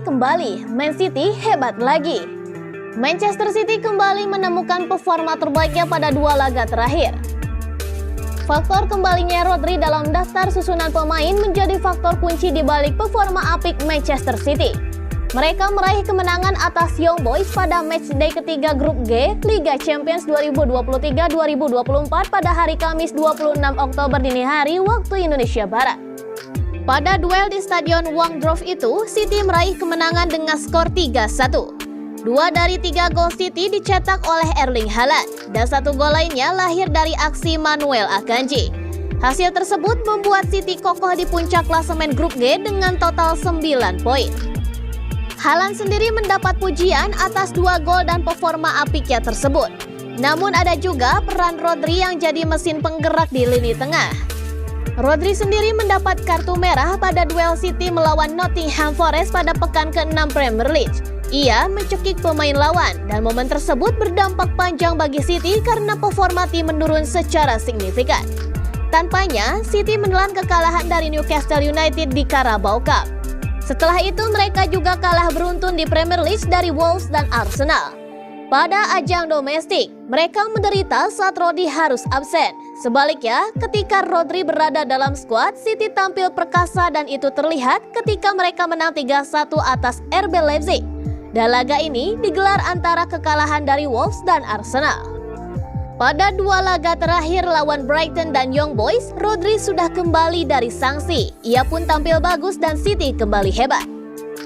kembali, Man City hebat lagi. Manchester City kembali menemukan performa terbaiknya pada dua laga terakhir. Faktor kembalinya Rodri dalam daftar susunan pemain menjadi faktor kunci di balik performa apik Manchester City. Mereka meraih kemenangan atas Young Boys pada matchday ketiga grup G Liga Champions 2023-2024 pada hari Kamis 26 Oktober dini hari waktu Indonesia Barat. Pada duel di Stadion Wangdorf itu, City meraih kemenangan dengan skor 3-1. 2 dari 3 gol City dicetak oleh Erling Haaland, dan 1 gol lainnya lahir dari aksi Manuel Akanji. Hasil tersebut membuat City kokoh di puncak klasemen grup G dengan total 9 poin. Haaland sendiri mendapat pujian atas 2 gol dan performa apiknya tersebut. Namun ada juga peran Rodri yang jadi mesin penggerak di lini tengah. Rodri sendiri mendapat kartu merah pada duel City melawan Nottingham Forest pada pekan ke-6 Premier League. Ia mencekik pemain lawan dan momen tersebut berdampak panjang bagi City karena performa tim menurun secara signifikan. Tanpanya, City menelan kekalahan dari Newcastle United di Carabao Cup. Setelah itu mereka juga kalah beruntun di Premier League dari Wolves dan Arsenal. Pada ajang domestik, mereka menderita saat Rodri harus absen. Sebaliknya, ketika Rodri berada dalam skuad, City tampil perkasa dan itu terlihat ketika mereka menang 3-1 atas RB Leipzig. Dan laga ini digelar antara kekalahan dari Wolves dan Arsenal. Pada 2 laga terakhir lawan Brighton dan Young Boys, Rodri sudah kembali dari sanksi. Ia pun tampil bagus dan City kembali hebat.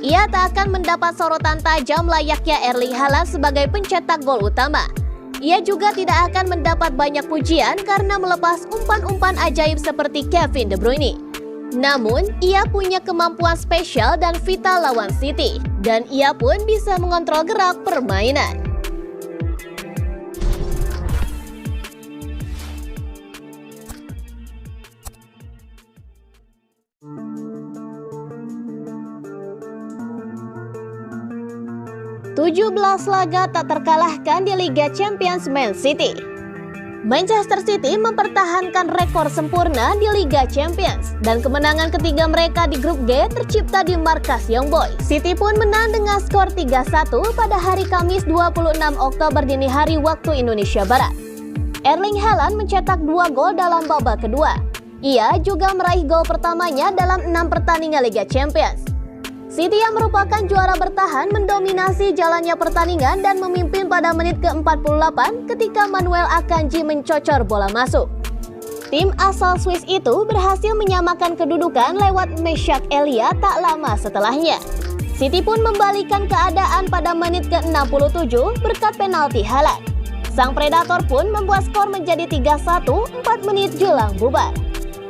Ia tak akan mendapat sorotan tajam layaknya Erling Haaland sebagai pencetak gol utama. Ia juga tidak akan mendapat banyak pujian karena melepas umpan-umpan ajaib seperti Kevin De Bruyne. Namun, ia punya kemampuan spesial dan vital lawan City, dan ia pun bisa mengontrol gerak permainan. "17 laga tak terkalahkan di Liga Champions Man City." Manchester City mempertahankan rekor sempurna di Liga Champions dan kemenangan ketiga mereka di grup G tercipta di markas Young Boys. City pun menang dengan skor 3-1 pada hari Kamis 26 Oktober dini hari waktu Indonesia Barat. Erling Haaland mencetak 2 gol dalam babak kedua. Ia juga meraih gol pertamanya dalam 6 pertandingan Liga Champions. City yang merupakan juara bertahan mendominasi jalannya pertandingan dan memimpin pada menit ke-48 ketika Manuel Akanji mencocor bola masuk. Tim asal Swiss itu berhasil menyamakan kedudukan lewat Meshack Elia tak lama setelahnya. City pun membalikan keadaan pada menit ke-67 berkat penalti Haaland. Sang Predator pun membuat skor menjadi 3-1 4 menit jelang bubar.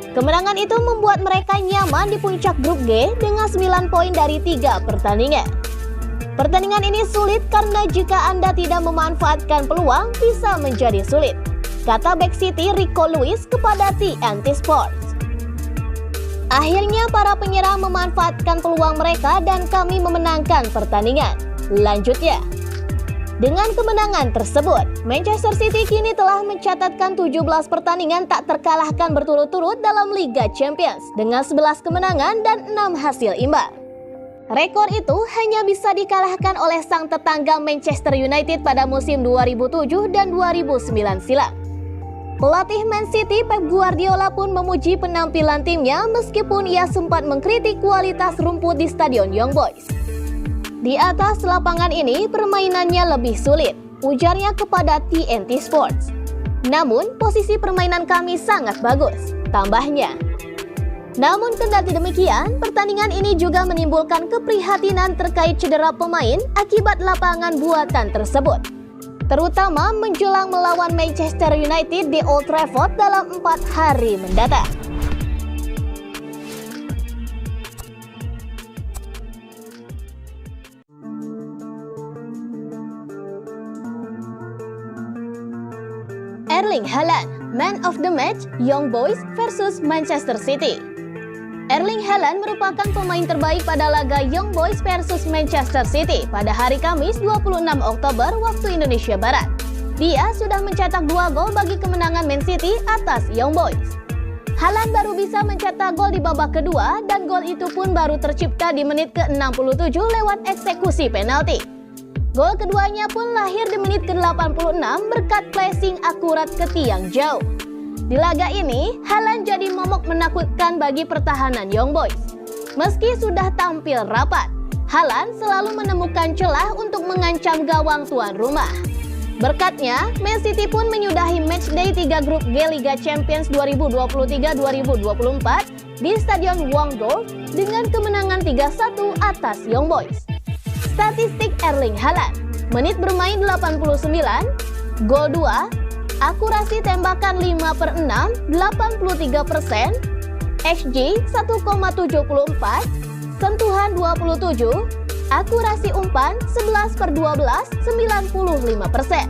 Kemenangan itu membuat mereka nyaman di puncak grup G dengan 9 poin dari 3 pertandingan. Pertandingan ini sulit karena jika Anda tidak memanfaatkan peluang bisa menjadi sulit, kata Back City Rico Lewis kepada TNT Sports. "Akhirnya para penyerang memanfaatkan peluang mereka dan kami memenangkan pertandingan," lanjutnya. Dengan kemenangan tersebut, Manchester City kini telah mencatatkan 17 pertandingan tak terkalahkan berturut-turut dalam Liga Champions dengan 11 kemenangan dan 6 hasil imbang. Rekor itu hanya bisa dikalahkan oleh sang tetangga Manchester United pada musim 2007 dan 2009 silam. Pelatih Man City Pep Guardiola pun memuji penampilan timnya meskipun ia sempat mengkritik kualitas rumput di Stadion Young Boys. "Di atas lapangan ini permainannya lebih sulit," ujarnya kepada TNT Sports. "Namun posisi permainan kami sangat bagus," tambahnya. Namun kendati demikian, pertandingan ini juga menimbulkan keprihatinan terkait cedera pemain akibat lapangan buatan tersebut, terutama menjelang melawan Manchester United di Old Trafford dalam 4 hari mendatang. Erling Haaland, Man of the Match, Young Boys versus Manchester City. Erling Haaland merupakan pemain terbaik pada laga Young Boys versus Manchester City pada hari Kamis 26 Oktober waktu Indonesia Barat. Dia sudah mencetak 2 gol bagi kemenangan Man City atas Young Boys. Haaland baru bisa mencetak gol di babak kedua dan gol itu pun baru tercipta di menit ke-67 lewat eksekusi penalti. Gol keduanya pun lahir di menit ke-86 berkat placing akurat ke tiang jauh. Di laga ini, Haaland jadi momok menakutkan bagi pertahanan Young Boys. Meski sudah tampil rapat, Haaland selalu menemukan celah untuk mengancam gawang tuan rumah. Berkatnya, Man City pun menyudahi matchday 3 grup G Liga Champions 2023-2024 di Stadion Wangdorf dengan kemenangan 3-1 atas Young Boys. Statistik Erling Haaland, menit bermain 89, gol 2, akurasi tembakan 5/6, 83%, XG 1,74, sentuhan 27, akurasi umpan 11/12, 95%.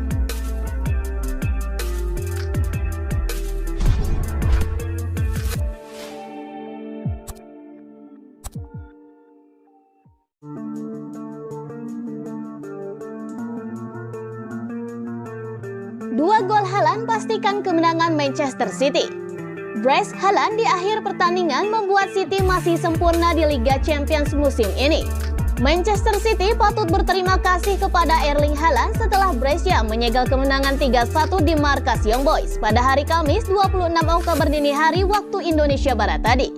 Dua gol Haaland pastikan kemenangan Manchester City. Brace Haaland di akhir pertandingan membuat City masih sempurna di Liga Champions musim ini. Manchester City patut berterima kasih kepada Erling Haaland setelah Brescia menyegel kemenangan 3-1 di markas Young Boys pada hari Kamis 26 Oktober dini hari waktu Indonesia Barat tadi.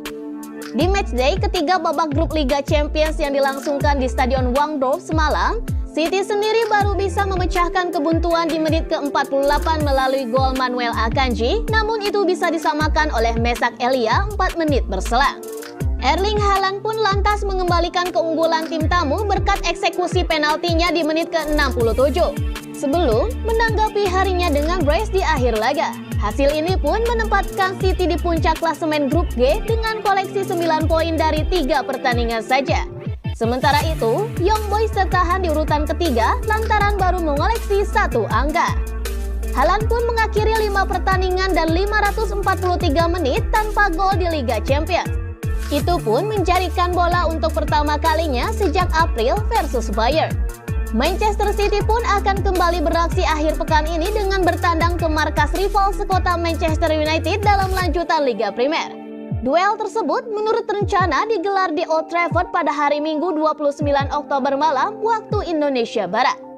Di matchday ketiga babak grup Liga Champions yang dilangsungkan di Stadion Wangdorf semalam, City sendiri baru bisa memecahkan kebuntuan di menit ke-48 melalui gol Manuel Akanji, namun itu bisa disamakan oleh Mesak Elia 4 menit berselang. Erling Haaland pun lantas mengembalikan keunggulan tim tamu berkat eksekusi penaltinya di menit ke-67. Sebelum menanggapi harinya dengan brace di akhir laga. Hasil ini pun menempatkan City di puncak klasemen grup G dengan koleksi 9 poin dari 3 pertandingan saja. Sementara itu, Young Boys tertahan di urutan ketiga lantaran baru mengoleksi 1 angka. Haaland pun mengakhiri 5 pertandingan dan 543 menit tanpa gol di Liga Champions. Itu pun menjadikan bola untuk pertama kalinya sejak April versus Bayern. Manchester City pun akan kembali beraksi akhir pekan ini dengan bertandang ke markas rival sekota Manchester United dalam lanjutan Liga Primer. Duel tersebut menurut rencana digelar di Old Trafford pada hari Minggu 29 Oktober malam waktu Indonesia Barat.